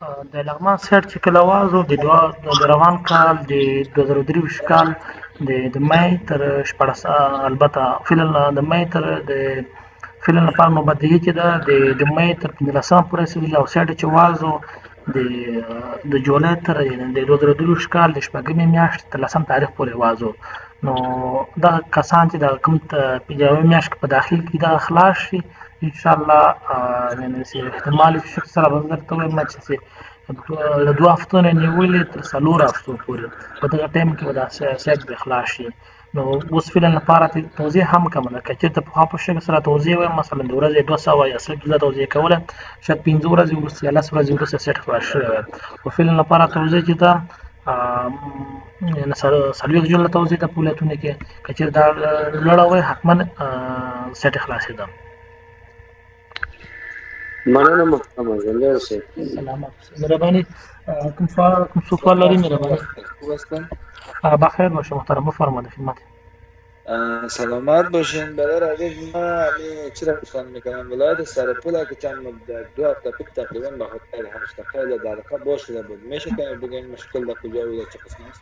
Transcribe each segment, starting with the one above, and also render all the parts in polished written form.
د لغمان سیټ چې کله وازو د روان کال د 2023 کال د مې تر 14 البته فعلا د مې تر د فعلا لپاره مبدئي چې ده د مې تر 15 پورې رسیدلی او سیټ چې وازو د جولای تر د 2023 کال د شپږمې میاشتې تر 10 تاریخ پورې وازو نو دا کسان چې د کوم پیجاوي میاشت په داخل کې دا خلاص شي ان شاء الله یعنی چې احتمال شي سره به درته وایم چې له 2 هفتو نه نیولې تر 4 هفتو پورې په دغه ټایم کې به دا سیټ به خلاص شي نو اوس فعلا لپاره توضیح هم کومه ده که چېرته پخوا په شکل سره توضیح وایم مثلا د ورځې 200 یا 100 توضیح کوله شاید 15 ورځې وروسته یا 10 ورځې وروسته سیټ خلاص شوی وی خو فعلا لپاره توضیح چې ده یعنې څلوېښت جوړه توضیح ده په ولایتونو کې که چېرې دا لوړه وی حتما سیټ یې خلاصېده مننه محترم زنده اوسئ. سلامت مهرباني کوم سوال لري مهرباني بخیر باشه محترم بفرمایید خدمت سلامت باشین. برادر عزیز، ما چرا پسند میکنم ولایت سرپول که چند مدت 2 هفته پیش تقریبا به خاطر 8 دقیقه دقیقه باز شده بود. میشه که بگین مشکل در کجا بود، چه قسم است؟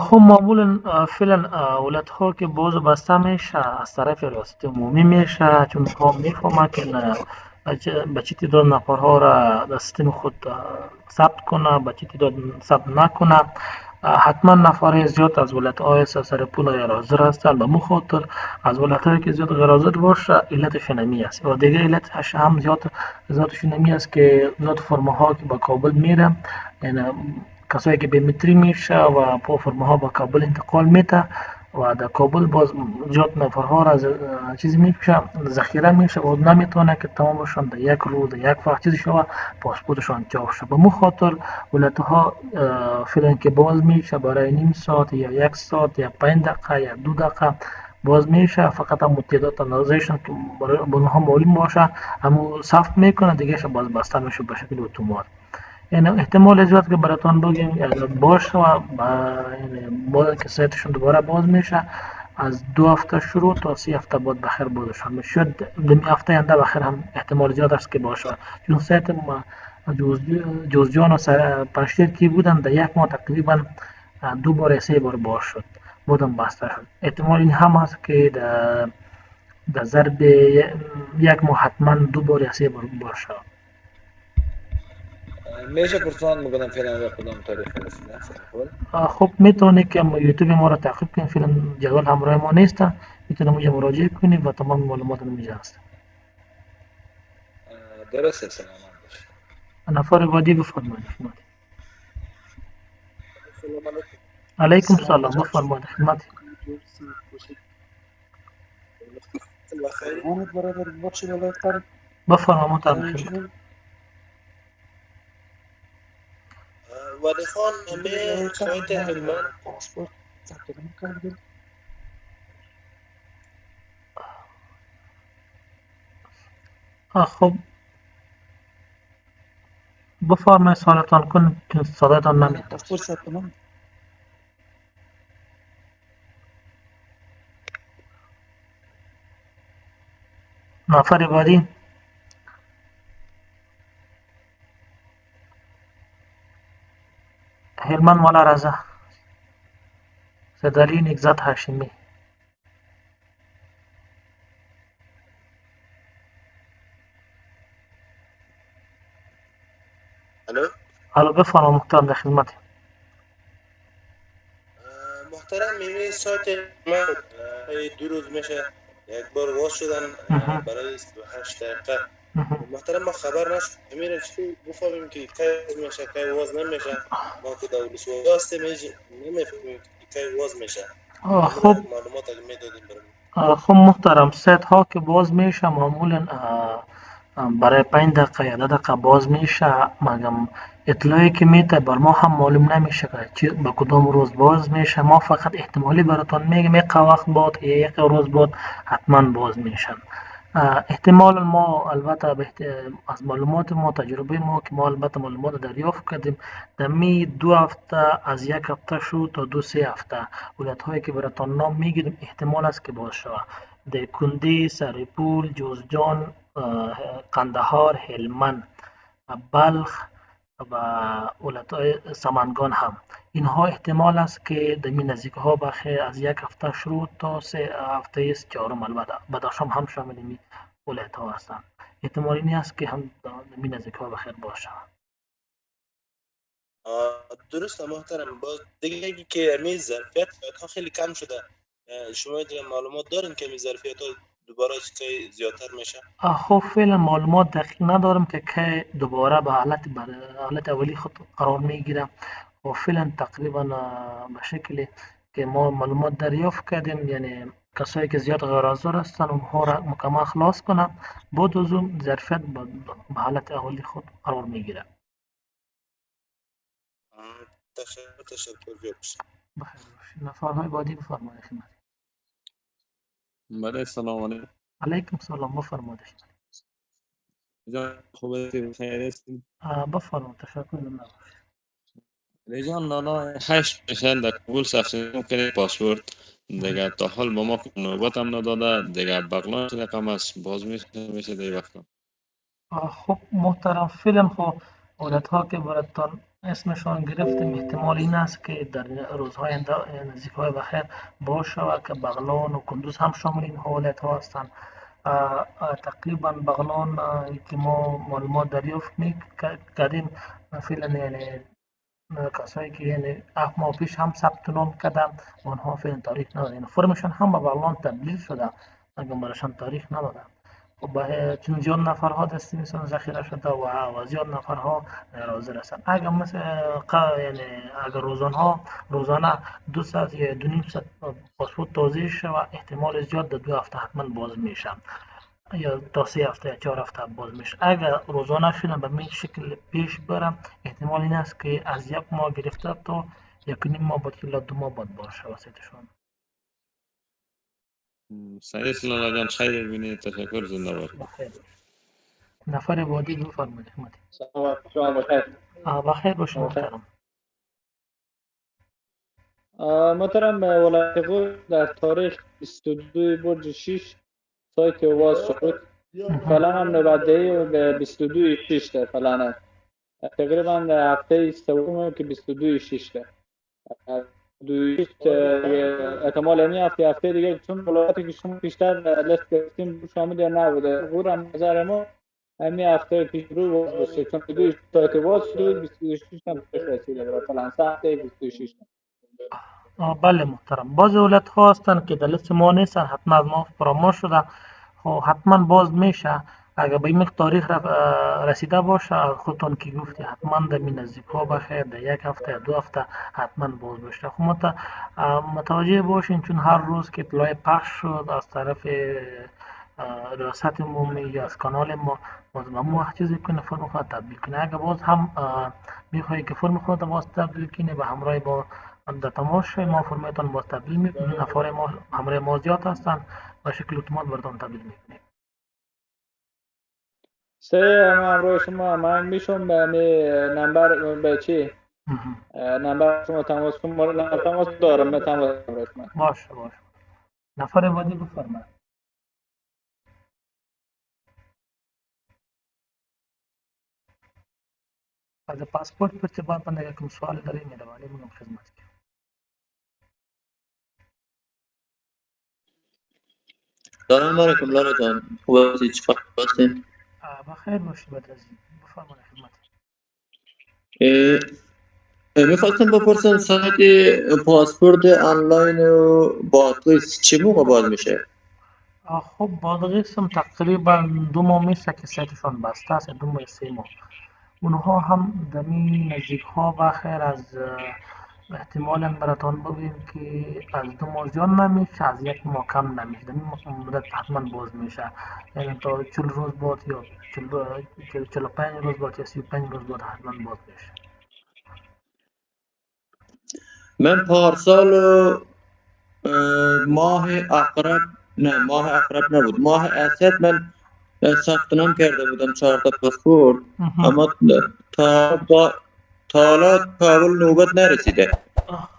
خب معمولا فعلا ولایت ها که باز و بسته میشه از طرف ریاست عمومی میشه چون ها میفهمه که به چه تعداد نفرها را در سیستم خود ثبت کنه به چه تعداد ثبت نکنه حتما نفر زیاد از ولایت های سرپول غیر حاضر هستند به مو خاطر از ولایت هایی که زیاد غیر حاضر باشه علتش نمی است و دیگه علتش هم زیادش نمی است که زیاد فرمه ها که به کابل میره یعنی کسایی که به متری میشه و با فرمه ها به کابل انتقال میده و در کابل باز زیاد نفرها را چیزی میشه ذخیره میشه و نمیتونه که تمامشان در یک روز در یک وقت چیزی شوه پاسپورتشان چاپ شد به مو خاطر ولایت ها فعلا که باز میشه برای نیم ساعت یا 1 ساعت یا 5 دقیقه یا 2 دقیقه باز میشه فقط هم تعداد اندازهشان که برای اونها معلوم باشه همو ثبت میکنه دیگه باز بسته میشه به شکل اتومات یعنی احتمال زیاد که براتون بگیم باشه و با که سایتشون دوباره باز میشه از 2 هفته شروع تا 3 هفته بعد بخیر بازشان میشه شاید دمی هفته آینده بخیر هم احتمال زیاد است که باشه چون سایت ما جوزجان و پنجشیر کی بودن در 1 ماه تقریبا 2 بار یا 3 بار باز شد بودم بسته شد احتمال این هم هست که در ضرب 1 ماه حتما 2 بار یا 3 بار باشه میشه پرسان میکنم فعلا در کدام تاریخ رسیده سرپول؟ خب میتونه که یوتیوب ما را تعقیب کنید فعلا جدول همراه ما نیست میتونه اونجا مراجعه کنید و تمام معلومات اونجا هست درسته. سلامت باشید. نفر بعدی بفرمایید خدمت علیکم السلام بفرمایید خدمت بفرمایید محترم خدمت ولی خان همه سایت علمان پاسپورت ثبت نام کردیم. خب بفرمایید سوالتان کن که صدایتان نمیاد پاسپورت ثبت نام نفر بعدی هلمند مولا رضا سیدعلی نگزت هاشمی الو بفرمایید محترم در خدمت محترم میمی سایت علمان 2 روز میشه یک بار واز شدن برای 28 دقیقه. محترم ما خبر نشد میره چی بفهمیم که کی میشه کی واز نمیشه ما که دولت و هستیم نمیفهمیم که کی واز میشه. خب معلومات اگه میدادیم برام. خب محترم سایت ها که باز میشه معمولا برای 5 دقیقه یا 10 دقیقه باز میشه مگم اطلاعی که میده بر ما هم معلوم نمیشه که به کدام روز باز میشه ما فقط احتمالی براتون میگم یک وقت بعد یا یک روز بعد حتما باز میشن احتمال ما البته از معلومات ما تجربه ما که ما البته معلومات دریافت کردیم در می 2 هفته از 1 هفته شد تا 2-3 هفته ولایت هایی که براتون نام میگیریم احتمال است که باز شود در کندی، سرپول، جوزجان، قندهار، هلمند، بلخ، و ولایت‌های سمنگان هم. اینها احتمال است که در این نزدیکی‌ها بخیر از یک هفته شروع تا 3 هفته است چهارم البته بدخشان هم شامل این ولایت‌ها هستند. احتمال این است که هم در این نزدیکی‌ها بخیر باشه. درست محترم. باز دیگه که امی ظرفیت ها خیلی کم شده، شما دیگه معلومات دارین که امی ظرفیت ها دوباره که زیادتر میشه؟ خب فعلا معلومات دقیق ندارم که کی دوباره به حالت اولی خود قرار میگیره و فعلا تقریبا به شکلی که ما معلومات دریافت کردیم، یعنی کسایی که زیاد غیر حاضر هستن اونها را مکمل خلاص کنم بعد از اون ظرفیت به حالت اولی خود قرار میگیره. تشکر جواب شد. بخیر باشید. نفرهای بعدی بفرمایید خدمت. بله سلام علیکم. علیکم سلام، بفرمایید. جان خوب هستی؟ خیر هستی؟ بفرمایید. تشکر ممنون. جان لالا 8 میشه در کابل ثبت کنید پاسپورت دیگه تا حال با ما نوبت هم نداده دیگه بغلان چه رقم است باز میشه در وقتا. خب محترم فیلم خب ها که براتان اسمشان گرفتیم احتمال این است که در روزهای نزدیک‌های بخیر باشه و که بغلان و کندوز هم شامل این حالت ها هستند. تقریبا بغلان که ما معلومات دریافت کردیم فعلا، یعنی کسایی که یعنی 7 ماه پیش هم ثبت نام کردن اونها فعلا تاریخ ندادن، یعنی فرمشان هم به بغلان تبدیل شده اگر براشان تاریخ ندادن. چون زیاد نفرها دستی مثلا ذخیره شده و زیاد نفرها حاضر هستند. اگر مثل یعنی اگر روزانه 200 یا 2.5 پاسپورت توزیع شود احتمال زیاد در 2 هفته حتما باز میشن یا تا 3 هفته یا 4 هفته باز میشه. اگر روزانه شدن به این شکل پیش برم احتمال این است که از 1 ماه گرفته تا 1.5 ماه بعد یا 2 ماه بعد باشه واسطشون. سعید لالا جان خیر ببینید. تشکر زنده باشید. بخیر. نفر بعدی بفرمایید خدمت. سلام شما بخیر. بخیر باشید محترم. محترم ولایت غور در تاریخ 22 برج 6 سایت آواز شد. فعلا هم نوبتدهی به 22 6 ده فعلا تقریبا هفته سوم که 22 6 ده احتمال این هفته دیگه چون ولایتی که شما بیشتر لیست گرفتیم شامل نبوده. غور هم نظر ما همین هفته پیش رو باشه چون 22 سایت آواز شد 26 هم رسیده فعلا هفته 26. بله محترم. بعض ولایت ها هستند که در لیست ما نیستن، حتما از ما فراموش شده، خب حتما باز میشه. اگر به این تاریخ رسیده باشه خودتون که گفتی حتما در این نزدیک ها بخیر در 1 هفته یا 2 هفته حتما باز بشه. خب متوجه باشین چون هر روز که اطلاع پخش شد از طرف ریاست عمومی یا از کانال ما باز ما چیزی کنه فرم خود تبدیل کنه. اگر باز هم میخوایی که فرم خود باز تبدیل کنه به همراه با در تماس ما فرمایتان باز تبدیل میکنیم. نفر ما همراه ما زیاد هستند و شکل اتومات براتون تبدیل میکنیم. همراه شما من میشم به نمبر به چی؟ نمبر شما تماس کنم. تماس دارم تماس کنم. باشه. نفر بعدی بفرمایید. از پاسپورت پر ارتباط اگر کوم سوال دارید مهربانی میکنم خدمت کنم. سلام علیکم لالا جان خوب هستی؟ چیکار هستین؟ بخیر باشید بدرزی. بفرمایید خدمت. میخواستم بپرسم سایت پاسپورت آنلاین و بادغیس چه موقع باز میشه؟ خب بادغیس هم تقریبا 2 ماه میشه که سایتشان بسته است، 2 ماه 3 ماه. اونها هم در این نزدیک ها بخیر از احتمالا براتان بگویم که از 2 ماه زیاد نمیشه، از 1 ماه کم نمیشه. در این مدت حتما باز میشه، یعنی تا 40 روز بعد یا 45 روز بعد یا 35 روز بعد حتما باز میشه. من پارسال ماه اقرب نبود، ماه اسد من ثبت نام کرده بودم 4 تا پاسپورت اما تا حالا کابل نوبت نرسیده.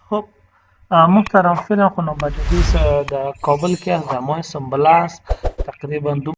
خب محترم فعلا خو نوبتگی در کابل که از ماه سنبله است تقریبا 2